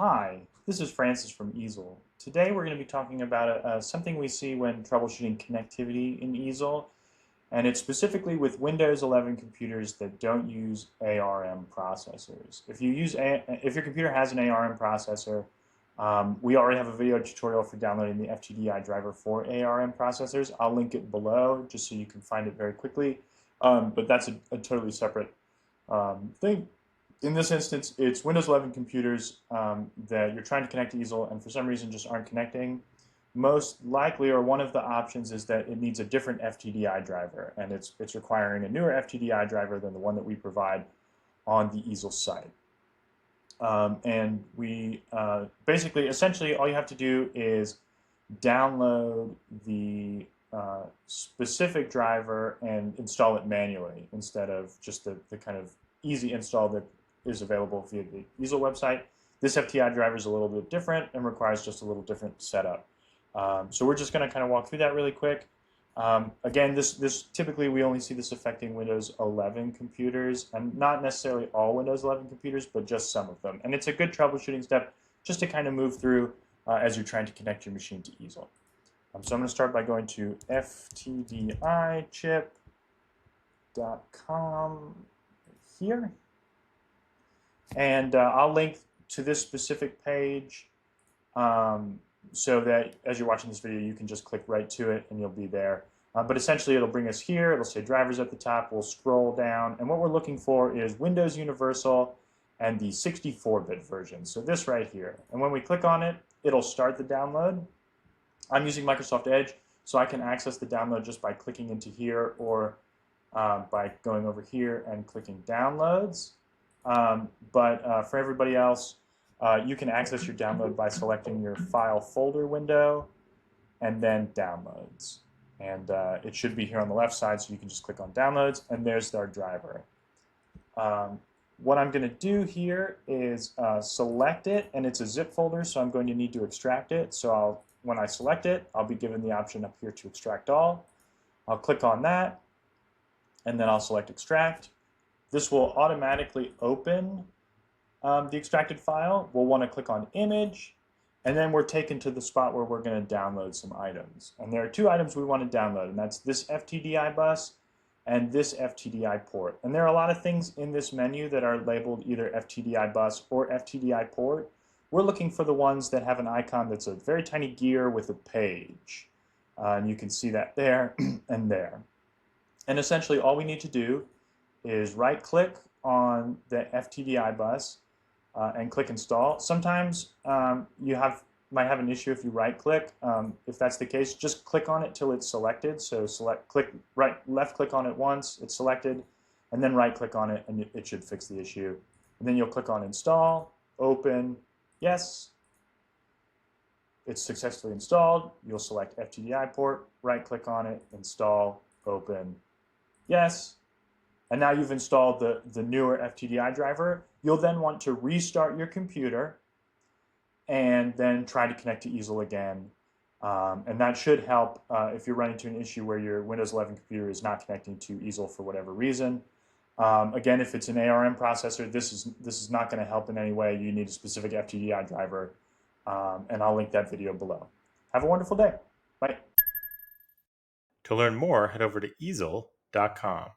Hi, this is Francis from Easel. Today we're going to be talking about something we see when troubleshooting connectivity in Easel, and it's specifically with Windows 11 computers that don't use ARM processors. If your computer has an ARM processor, we already have a video tutorial for downloading the FTDI driver for ARM processors. I'll link it below just so you can find it very quickly, but that's a totally separate thing. In this instance, it's Windows 11 computers that you're trying to connect to Easel and for some reason just aren't connecting. Most likely, or one of the options, is that it needs a different FTDI driver, and it's requiring a newer FTDI driver than the one that we provide on the Easel site. And we basically, essentially, all you have to do is download the specific driver and install it manually instead of just the kind of easy install that is available via the Easel website. This FTDI driver is a little bit different and requires just a little different setup. So we're just going to kind of walk through that really quick. Again, this typically we only see this affecting Windows 11 computers, and not necessarily all Windows 11 computers, but just some of them. And it's a good troubleshooting step just to kind of move through as you're trying to connect your machine to Easel. So I'm going to start by going to ftdichip.com here. And I'll link to this specific page so that as you're watching this video, you can just click right to it and you'll be there. But essentially, it'll bring us here. It'll say drivers at the top. We'll scroll down. And what we're looking for is Windows Universal and the 64-bit version. So this right here. And when we click on it, it'll start the download. I'm using Microsoft Edge, so I can access the download just by clicking into here or by going over here and clicking Downloads. But for everybody else, you can access your download by selecting your file folder window and then Downloads. And it should be here on the left side, so you can just click on Downloads, and there's our driver. What I'm going to do here is select it, and it's a zip folder, so I'm going to need to extract it. So when I select it, I'll be given the option up here to extract all. I'll click on that, and then I'll select Extract. This will automatically open the extracted file. We'll want to click on Image, and then we're taken to the spot where we're going to download some items. And there are two items we want to download, and that's this FTDI bus and this FTDI port. And there are a lot of things in this menu that are labeled either FTDI bus or FTDI port. We're looking for the ones that have an icon that's a very tiny gear with a page. And you can see that there and there. And essentially all we need to do is right-click on the FTDI bus and click Install. Sometimes you might have an issue if you right-click. If that's the case, just click on it till it's selected. So left-click on it once, it's selected, and then right-click on it, and it should fix the issue. And then you'll click on Install, Open, Yes. It's successfully installed. You'll select FTDI port, right-click on it, Install, Open, Yes. And now you've installed the newer FTDI driver. You'll then want to restart your computer and then try to connect to Easel again. And that should help if you're running into an issue where your Windows 11 computer is not connecting to Easel for whatever reason. Again, if it's an ARM processor, this is not going to help in any way. You need a specific FTDI driver, and I'll link that video below. Have a wonderful day. Bye. To learn more, head over to easel.com.